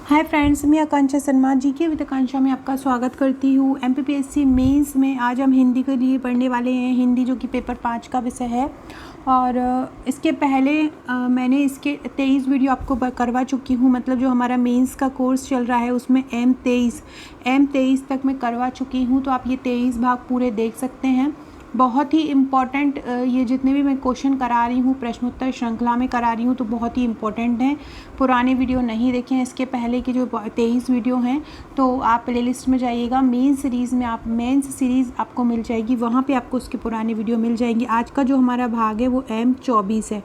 Hi friends, मैं आकांक्षा Sharma GK with आकांक्षा में आपका स्वागत करती हूँ। एमपीपीएससी मेंस में आज हम हिंदी के लिए पढ़ने वाले हैं। हिंदी जो कि पेपर 5 का विषय है। और इसके पहले मैंने इसके 23 वीडियो आपको करवा चुकी हूँ। मतलब जो हमारा मेंस का कोर्स चल रहा है उसमें M23 तक मैं करवा चुकी हूँ। तो आप ये 23 भाग पूरे देख सकते हैं। बहुत ही इम्पॉर्टेंट ये जितने भी मैं क्वेश्चन करा रही हूँ प्रश्नोत्तर श्रृंखला में करा रही हूँ तो बहुत ही इम्पॉर्टेंट हैं। पुराने वीडियो नहीं देखें इसके पहले की जो 23 वीडियो हैं तो आप प्लेलिस्ट में जाइएगा। मेंस सीरीज़ आपको मिल जाएगी, वहाँ पे आपको उसके पुराने वीडियो मिल जाएंगे। आज का जो हमारा भाग है वो M24 है।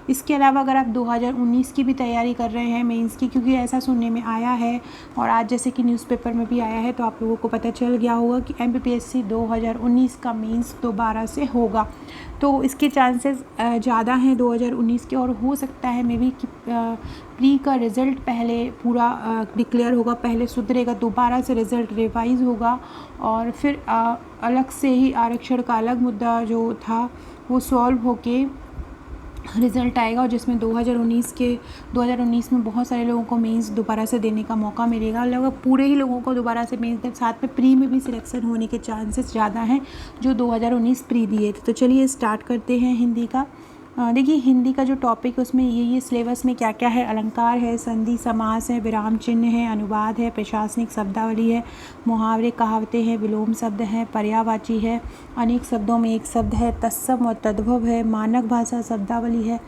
इसके अलावा अगर आप 2019 की भी तैयारी कर रहे हैं मेंस की, क्योंकि ऐसा सुनने में आया है और आज जैसे कि न्यूज़पेपर में भी आया है तो आप लोगों को पता चल गया होगा कि एमपीपीएससी 2019 का मेंस दोबारा से होगा। तो इसके चांसेस ज़्यादा हैं 2019 के, और हो सकता है मे बी कि प्री का रिज़ल्ट पहले पूरा डिक्लेयर होगा, पहले सुधरेगा, दोबारा से रिज़ल्ट रिवाइज़ होगा और फिर अलग से ही आरक्षण का अलग मुद्दा जो था वो सॉल्व होके रिज़ल्ट आएगा। और जिसमें 2019 में बहुत सारे लोगों को मेंस दोबारा से देने का मौका मिलेगा। लगभग पूरे ही लोगों को दोबारा से मेंस दे, साथ में प्री में भी सिलेक्शन होने के चांसेस ज़्यादा हैं जो 2019 प्री दिए थे। तो चलिए स्टार्ट करते हैं हिंदी का। देखिए हिंदी का जो टॉपिक है उसमें ये सिलेबस में क्या क्या है। अलंकार है, संधि समास है, विराम चिन्ह है, अनुवाद है, प्रशासनिक शब्दावली है, मुहावरे कहावतें हैं, विलोम शब्द हैं, पर्यायवाची है, अनेक शब्दों में एक शब्द है, तत्सम और तद्भव है, मानक भाषा शब्दावली है,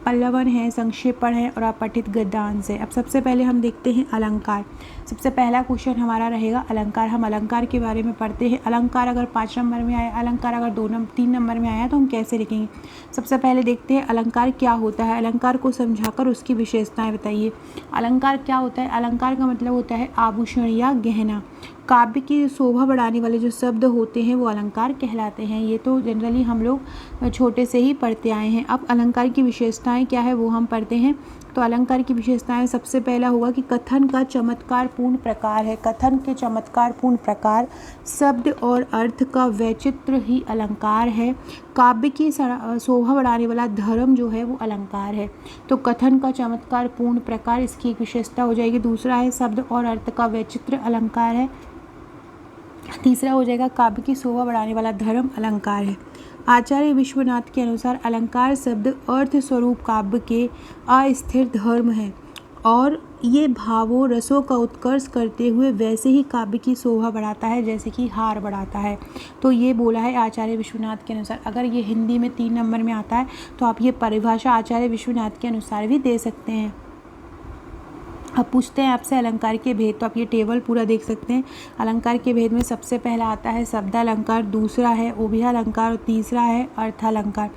पल्लवन है, संक्षेपण है और अपठित गद्यांश है। अब सबसे पहले हम देखते हैं अलंकार। सबसे पहला क्वेश्चन हमारा रहेगा अलंकार। हम अलंकार के बारे में पढ़ते हैं। अलंकार अगर 5 नंबर में आया, अलंकार अगर 3 नंबर में आया तो हम कैसे लिखेंगे। सबसे पहले देखते हैं अलंकार क्या होता है। अलंकार को समझाकर उसकी विशेषताएं बताइए। अलंकार क्या होता है। अलंकार का मतलब होता है आभूषण या गहना। काव्य की शोभा बढ़ाने वाले जो शब्द होते हैं वो अलंकार कहलाते हैं। ये तो जनरली हम लोग छोटे से ही पढ़ते आए हैं। अब अलंकार की विशेषताएं क्या है वो हम पढ़ते हैं। तो अलंकार की विशेषताएं सबसे पहला होगा कि कथन का चमत्कारपूर्ण प्रकार है। कथन के चमत्कारपूर्ण प्रकार, शब्द और अर्थ का वैचित्र्य ही अलंकार है। काव्य की शोभा बढ़ाने वाला धर्म जो है वो अलंकार है। तो कथन का चमत्कारपूर्ण प्रकार इसकी एक विशेषता हो जाएगी। दूसरा है शब्द और अर्थ का वैचित्र्य अलंकार है। तीसरा हो जाएगा काव्य की शोभा बढ़ाने वाला धर्म अलंकार है। आचार्य विश्वनाथ के अनुसार अलंकार शब्द अर्थ स्वरूप काव्य के अस्थिर धर्म है और ये भावों रसों का उत्कर्ष करते हुए वैसे ही काव्य की शोभा बढ़ाता है जैसे कि हार बढ़ाता है। तो ये बोला है आचार्य विश्वनाथ के अनुसार। अगर ये हिंदी में 3 नंबर में आता है तो आप ये परिभाषा आचार्य विश्वनाथ के अनुसार भी दे सकते हैं। अब पूछते हैं आपसे अलंकार के भेद। तो आप ये टेबल पूरा देख सकते हैं। अलंकार के भेद में सबसे पहला आता है शब्दालंकार, दूसरा है उभयालंकार और तीसरा है अर्थालंकार।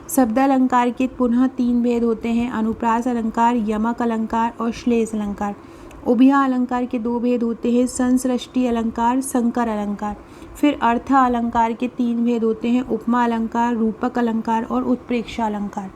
शब्दालंकार के पुनः 3 भेद होते हैं, अनुप्रास अलंकार, यमक अलंकार और श्लेष अलंकार। उभयालंकार के 2 भेद होते हैं, संसृष्टि अलंकार, संकर अलंकार। फिर अर्थ अलंकार के 3 भेद होते हैं, उपमा अलंकार, रूपक अलंकार और उत्प्रेक्षा अलंकार।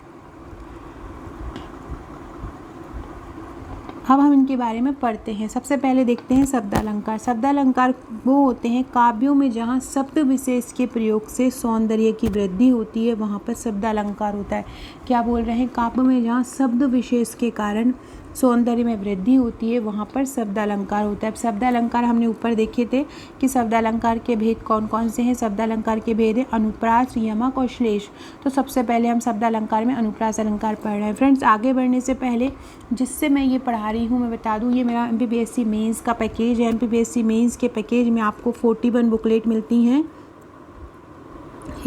अब हम इनके बारे में पढ़ते हैं। सबसे पहले देखते हैं शब्दालंकार। शब्दालंकार वो होते हैं काव्यों में जहाँ शब्द विशेष के प्रयोग से सौंदर्य की वृद्धि होती है वहाँ पर शब्दालंकार होता है। क्या बोल रहे हैं। काव्य में जहाँ शब्द विशेष के कारण सौंदर्य में वृद्धि होती है वहाँ पर शब्दालंकार होता है। अब शब्दालंकार हमने ऊपर देखे थे कि शब्दालंकार के भेद कौन कौन से हैं। शब्दालंकार के भेद है अनुप्रास, यमक और श्लेष। तो सबसे पहले हम शब्दालंकार में अनुप्रास अलंकार पढ़ रहे हैं। फ्रेंड्स आगे बढ़ने से पहले जिससे मैं ये पढ़ा रही हूँ मैं बता दूँ, ये मेरा एमपीपीएससी मेंस का पैकेज है। एमपीपीएससी मेंस के पैकेज में आपको 41 बुकलेट मिलती हैं।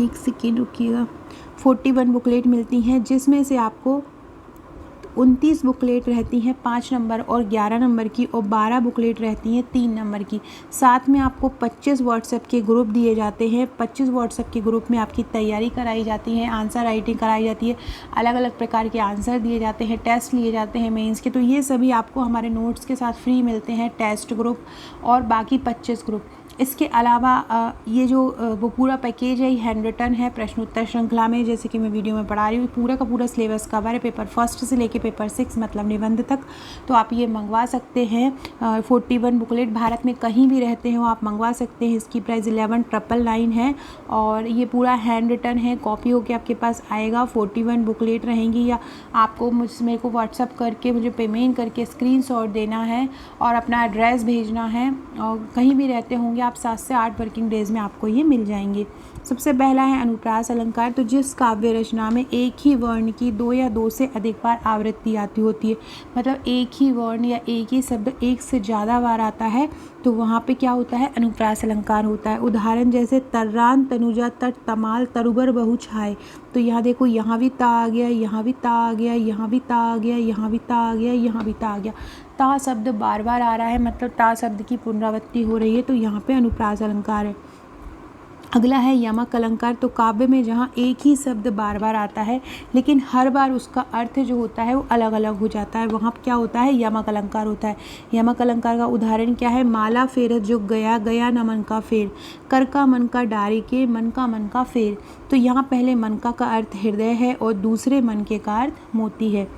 एक सेकेंड रुकिएगा। 41 बुकलेट मिलती हैं जिसमें से आपको 29 बुकलेट रहती हैं 5 नंबर और 11 नंबर की, और 12 बुकलेट रहती हैं 3 नंबर की। साथ में आपको 25 व्हाट्सएप के ग्रुप दिए जाते हैं। 25 व्हाट्सएप के ग्रुप में आपकी तैयारी कराई जाती है, आंसर राइटिंग कराई जाती है, अलग अलग प्रकार के आंसर दिए जाते हैं, टेस्ट लिए जाते हैं मेंस के। तो ये सभी आपको हमारे नोट्स के साथ फ्री मिलते हैं, टेस्ट ग्रुप और बाकी 25 ग्रुप। इसके अलावा ये जो वो पूरा पैकेज है ये हैंड रिटन है प्रश्नोत्तर श्रृंखला में, जैसे कि मैं वीडियो में पढ़ा रही हूँ। पूरा का पूरा सिलेबस कवर है पेपर फर्स्ट से लेके पेपर 6 मतलब निबंध तक। तो आप ये मंगवा सकते हैं। 41 बुकलेट, भारत में कहीं भी रहते हो आप मंगवा सकते हैं। इसकी प्राइस 11,999 है और ये पूरा हैंड रिटन है। कॉपी होके आपके पास आएगा। 41 बुकलेट रहेंगी या आपको मेरे को व्हाट्सअप करके मुझे पेमेंट करके स्क्रीनशॉट देना है और अपना एड्रेस भेजना है। और कहीं भी रहते होंगे आप 7 से 8 वर्किंग डेज़ में आपको ये मिल जाएंगे। सबसे पहला है अनुप्रास अलंकार। तो जिस काव्य रचना में एक ही वर्ण की 2 या 2 से अधिक बार आवृत्ति आती होती है, मतलब एक ही वर्ण या एक ही शब्द एक से ज़्यादा बार आता है, तो वहाँ पे क्या होता है, अनुप्रास अलंकार होता है। उदाहरण जैसे तर्रान तनुजा तट तमाल तरुबर बहु छाए। तो यहाँ देखो, यहाँ भी ता आ गया, यहाँ भी ता आ गया, यहाँ भी ता आ गया, यहाँ भी ता आ गया, यहाँ भी ता आ गया। ता शब्द बार बार आ रहा है, मतलब ता शब्द की पुनरावृत्ति हो रही है, तो यहाँ पे अनुप्रास अलंकार है। अगला है यमक अलंकार। तो काव्य में जहाँ एक ही शब्द बार बार आता है लेकिन हर बार उसका अर्थ जो होता है वो अलग अलग हो जाता है, वहाँ क्या होता है, यमक अलंकार होता है। यमक अलंकार का उदाहरण क्या है, माला फेरत जो गया गया न मन का फेर, कर का मन का डारी के मन का फेर। तो यहाँ पहले मन का अर्थ हृदय है और दूसरे मन के का अर्थ मोती है।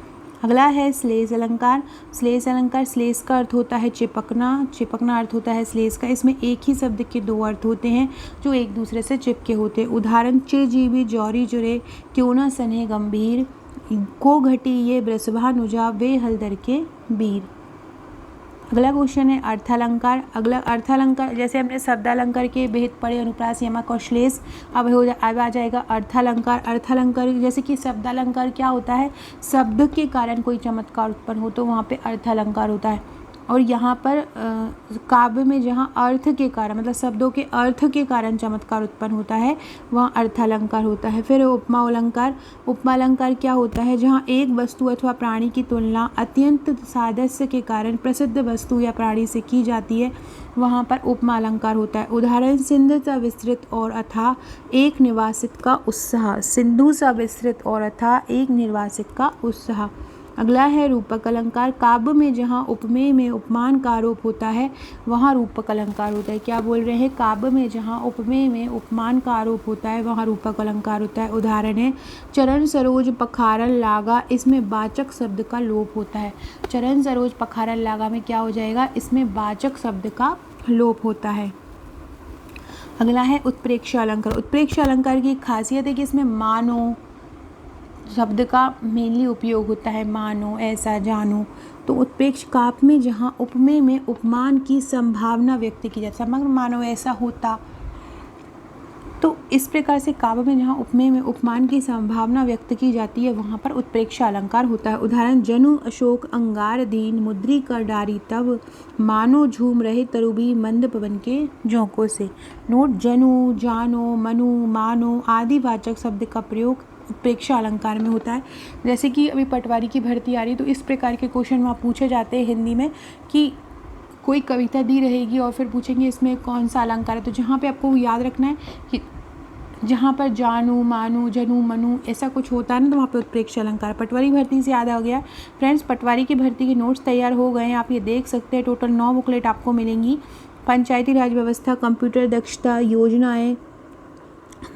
अगला है श्लेष अलंकार। श्लेष अलंकार, श्लेष का अर्थ होता है चिपकना, चिपकना अर्थ होता है श्लेष का। इसमें एक ही शब्द के 2 अर्थ होते हैं जो एक दूसरे से चिपके होते हैं। उदाहरण चिरजीवी जौरी जुरे क्यों न सने गंभीर, को घटी ये वृषभा नुजा वे हलदर के वीर। अगला क्वेश्चन है अर्थालंकार। अगला अर्थालंकार, जैसे हमने शब्दालंकार के भेद पढ़े, अनुप्रास, यमक और श्लेष, अब आ जाएगा अर्थालंकार। अर्थालंकार जैसे कि शब्दालंकार क्या होता है, शब्द के कारण कोई चमत्कार उत्पन्न हो तो वहाँ पे अर्थालंकार होता है। और यहाँ पर काव्य में जहाँ अर्थ के कारण, मतलब शब्दों के अर्थ के कारण चमत्कार उत्पन्न होता है, वहाँ अर्थालंकार होता है। फिर उपमा अलंकार। उपमा अलंकार क्या होता है, जहाँ एक वस्तु अथवा प्राणी की तुलना अत्यंत सादृश्य के कारण प्रसिद्ध वस्तु या प्राणी से की जाती है, वहाँ पर उपमा अलंकार होता है। उदाहरण सिंधु सा विस्तृत और अथाह एक निवासित का उत्साह, सिंधु सा विस्तृत और अथाह एक निर्वासित का उत्साह। अगला है रूपक अलंकार। काव्य में जहाँ उपमेय में उपमान का आरोप होता है वहाँ रूपक अलंकार होता है। क्या बोल रहे हैं, काव्य में जहाँ उपमेय में उपमान का आरोप होता है वहाँ रूपक अलंकार होता है। उदाहरण है चरण सरोज पखारन लागा, इसमें वाचक शब्द का लोप होता है। चरण सरोज पखारन लागा में क्या हो जाएगा, इसमें वाचक शब्द का लोप होता है। अगला है उत्प्रेक्ष अलंकार। उत्प्रेक्ष अलंकार की खासियत है कि इसमें मानो शब्द का मेनली उपयोग होता है, मानो, ऐसा, जानो। तो उत्प्रेक्ष काव्य में जहाँ उपमेय में उपमान की संभावना व्यक्त की जाती है, समग्र मानो ऐसा होता, तो इस प्रकार से काव्य में जहाँ उपमेय में उपमान की संभावना व्यक्त की जाती है वहाँ पर उत्प्रेक्ष अलंकार होता है। उदाहरण जनु अशोक अंगार दीन मुद्री कर डारी तब, मानो झूम रहे तरुबी मंद पवन के झोंकों से। नोट, जनु, जानो, मनु, मानो आदि वाचक शब्द का प्रयोग उत्प्रेक्ष अलंकार में होता है। जैसे कि अभी पटवारी की भर्ती आ रही, तो इस प्रकार के क्वेश्चन वहाँ पूछे जाते हैं हिंदी में कि कोई कविता दी रहेगी और फिर पूछेंगे इसमें कौन सा अलंकार है। तो जहाँ पे आपको याद रखना है कि जहाँ पर जानू, मानू, जनू, मनू ऐसा कुछ होता है ना, तो वहाँ पे उत्प्रेक्ष अलंकार। पटवारी भर्ती से याद आ गया फ्रेंड्स, पटवारी की भर्ती के नोट्स तैयार हो गए हैं, आप ये देख सकते हैं। टोटल 9 बुकलेट आपको मिलेंगी। पंचायती राज व्यवस्था, कंप्यूटर दक्षता, योजनाएँ,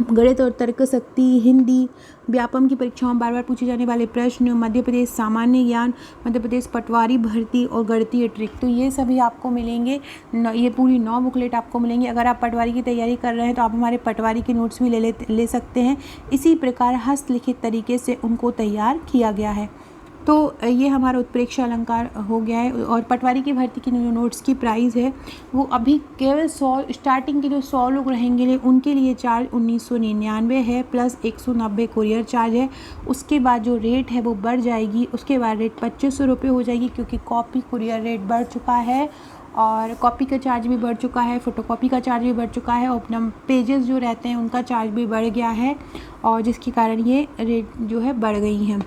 गणित और तर्क शक्ति, हिंदी, व्यापम की परीक्षाओं में बार बार पूछे जाने वाले प्रश्न, मध्य प्रदेश सामान्य ज्ञान, मध्य प्रदेश पटवारी भर्ती और गणितीय ट्रिक, तो ये सभी आपको मिलेंगे। ये पूरी 9 बुकलेट आपको मिलेंगी। अगर आप पटवारी की तैयारी कर रहे हैं तो आप हमारे पटवारी के नोट्स भी ले सकते हैं। इसी प्रकार हस्तलिखित तरीके से उनको तैयार किया गया है। तो ये हमारा उत्प्रेक्ष अलंकार हो गया है। और पटवारी की भर्ती की जो नोट्स की प्राइस है वो अभी केवल 100 स्टार्टिंग के जो 100 लोग रहेंगे उनके लिए चार्ज 1999 है प्लस 190 कुरियर चार्ज है। उसके बाद जो रेट है वो बढ़ जाएगी, उसके बाद रेट 2500 रुपये हो जाएगी, क्योंकि कॉपी कुरियर रेट बढ़ चुका है और कॉपी का चार्ज भी बढ़ चुका है, फ़ोटोकॉपी का चार्ज भी बढ़ चुका है और अपना पेजेस जो रहते हैं उनका चार्ज भी बढ़ गया है, और जिसके कारण ये रेट जो है बढ़ गई हैं।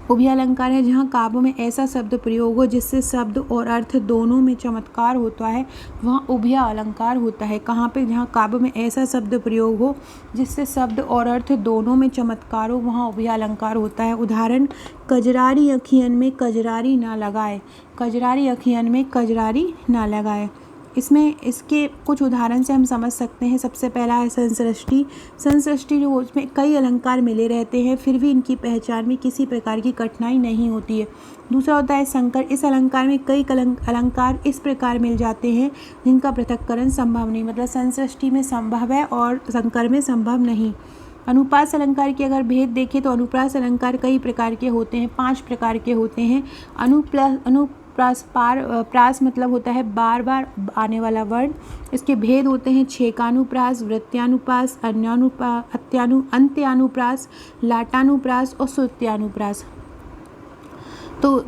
उभय अलंकार है, जहाँ काव्य में ऐसा शब्द प्रयोग हो जिससे शब्द और अर्थ दोनों में चमत्कार होता है, वहाँ उभय अलंकार होता है। कहाँ पे, जहाँ काव्य में ऐसा शब्द प्रयोग हो जिससे शब्द और अर्थ दोनों में चमत्कार हो, वहाँ उभय अलंकार होता है। उदाहरण कजरारी अखियन में कजरारी ना लगाए, कजरारी अखियन में कजरारी ना लगाए। इसमें इसके कुछ उदाहरण से हम समझ सकते हैं। सबसे पहला है संसृष्टि। संसृष्टि जो उसमें कई अलंकार मिले रहते हैं, फिर भी इनकी पहचान में किसी प्रकार की कठिनाई नहीं होती है। दूसरा होता है संकर। इस अलंकार में कई अलंकार इस प्रकार मिल जाते हैं जिनका पृथक्करण संभव नहीं, मतलब संसृष्टि में संभव है और संकर में संभव नहीं। अनुप्रास अलंकार की अगर भेद देखें तो अनुप्रास अलंकार कई प्रकार के होते हैं, 5 प्रकार के होते हैं। अनुप्रास प्रास मतलब होता है बार बार आने वाला वर्ण। इसके भेद होते हैं छेकानुप्रास, वृत्त्यानुप्रास, अंत्यानुप्रास, लाटानुप्रास और श्रुत्यानुप्रास। तो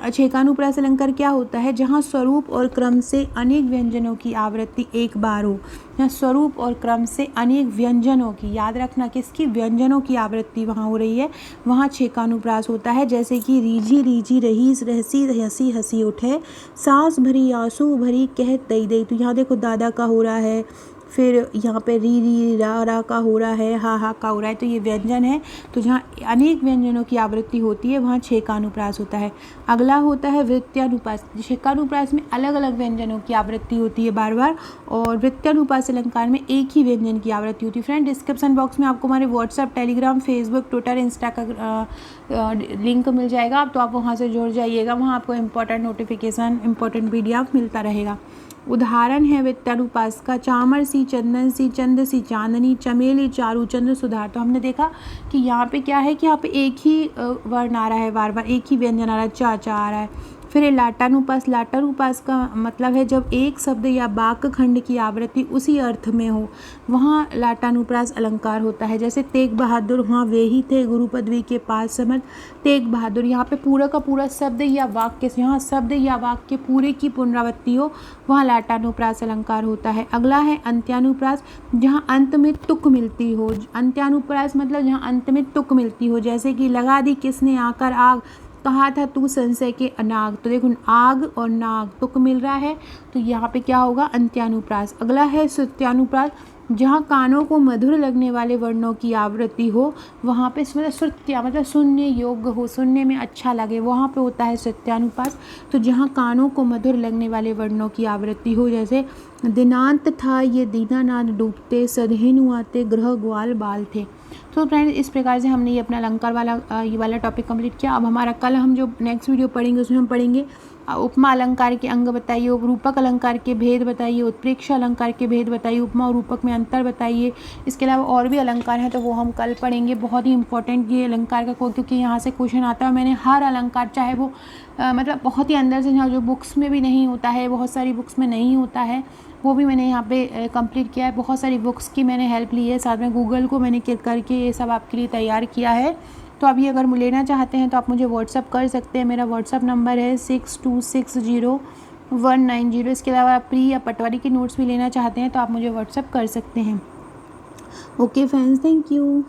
छेकानुप्रास अलंकार क्या होता है? जहाँ स्वरूप और क्रम से अनेक व्यंजनों की आवृत्ति एक बार हो। जहाँ स्वरूप और क्रम से अनेक व्यंजनों की, याद रखना किसकी, व्यंजनों की आवृत्ति वहाँ हो रही है, वहाँ छेकानुप्रास होता है। जैसे कि रीझी रीझी रहीस रहसी हंसी हंसी उठे, सांस भरी आंसू भरी कह दई दई। तो यहाँ देखो दादा का हो रहा है, फिर यहाँ पे री रा का हो रहा है, हा का हो रहा है, तो ये व्यंजन है। तो जहाँ अनेक व्यंजनों की आवृत्ति होती है वहाँ छेकानुप्रास होता है। अगला होता है वृत्त्यानुप्रास। छेकानुप्रास में अलग अलग व्यंजनों की आवृत्ति होती है बार बार, और वृत्त्यानुप्रास अलंकार में एक ही व्यंजन की आवृत्ति होती है। फ्रेंड, डिस्क्रिप्शन बॉक्स में आपको हमारे WhatsApp, Telegram, Facebook, Twitter, Insta का लिंक मिल जाएगा, तो आप वहाँ से जुड़ जाइएगा। वहाँ आपको इंपॉर्टेंट नोटिफिकेशन, इंपॉर्टेंट PDF मिलता रहेगा। उदाहरण है वृत्त्यानुप्रास का, चामर सी चंदन सी चंद सी चांदनी, चमेली चारू चंद्र सुधार। तो हमने देखा कि यहाँ पे क्या है कि यहाँ पे एक ही वर्ण आ रहा है, बार बार एक ही व्यंजन आ रहा है, चा आ रहा है। फिर लाटानुप्रास। लाटानुप्रास का मतलब है जब एक शब्द या वाक्य खंड की आवृत्ति उसी अर्थ में हो, वहाँ लाटानुप्रास अलंकार होता है। जैसे तेग बहादुर वहाँ वे ही थे गुरु पदवी के पास समर्थ। तेग बहादुर, यहाँ पे पूरा का पूरा शब्द या वाक्य, यहाँ शब्द या वाक्य पूरे की पुनरावृत्ति हो, वहाँ लाटानुप्रास अलंकार होता है। अगला है अंत्यानुप्रास, जहाँ अंत में तुक मिलती हो। अंत्यानुप्रास मतलब जहाँ अंत में तुक मिलती हो, जैसे कि लगा दी किसने आकर आग, कहा था तू संशय के अनाग। तो देखो आग और नाग तुक मिल रहा है, तो यहाँ पे क्या होगा, अंत्यानुप्रास। अगला है श्रुत्यानुप्रास, जहाँ कानों को मधुर लगने वाले वर्णों की आवृत्ति हो, वहाँ पे मतलब श्रुत्या मतलब सुनने योग्य हो, सुनने में अच्छा लगे, वहाँ पे होता है श्रुत्यानुप्रास। तो जहाँ कानों को मधुर लगने वाले वर्णों की आवृत्ति हो, जैसे दिनांत था ये दीनानाथ डूबते, सधेनु आते ग्रह ग्वाल बाल थे। तो फ्रेंड्स, इस प्रकार से हमने ये अपना अलंकार वाला ये वाला टॉपिक कंप्लीट किया। अब हमारा कल हम जो नेक्स्ट वीडियो पढ़ेंगे उसमें हम पढ़ेंगे उपमा अलंकार के अंग बताइए, रूपक अलंकार के भेद बताइए, उत्प्रेक्षा अलंकार के भेद बताइए, उपमा और रूपक में अंतर बताइए। इसके अलावा और भी अलंकार हैं तो वो हम कल पढ़ेंगे। बहुत ही इंपॉर्टेंट ये अलंकार का क्योंकि यहाँ से क्वेश्चन आता है। मैंने हर अलंकार, चाहे वो मतलब बहुत ही अंदर से, जहाँ जो बुक्स में भी नहीं होता है, बहुत सारी बुक्स में नहीं होता है, वो भी मैंने यहाँ पे कंप्लीट किया है। बहुत सारी बुक्स की मैंने हेल्प ली है, साथ में गूगल को मैंने क्लिक करके ये सब आपके लिए तैयार किया है। तो अभी अगर लेना चाहते हैं तो आप मुझे व्हाट्सअप कर सकते हैं। मेरा व्हाट्सअप नंबर है 6260190190। इसके अलावा आप प्री या पटवारी के नोट्स भी लेना चाहते हैं तो आप मुझे व्हाट्सअप कर सकते हैं। Okay friends, thank you.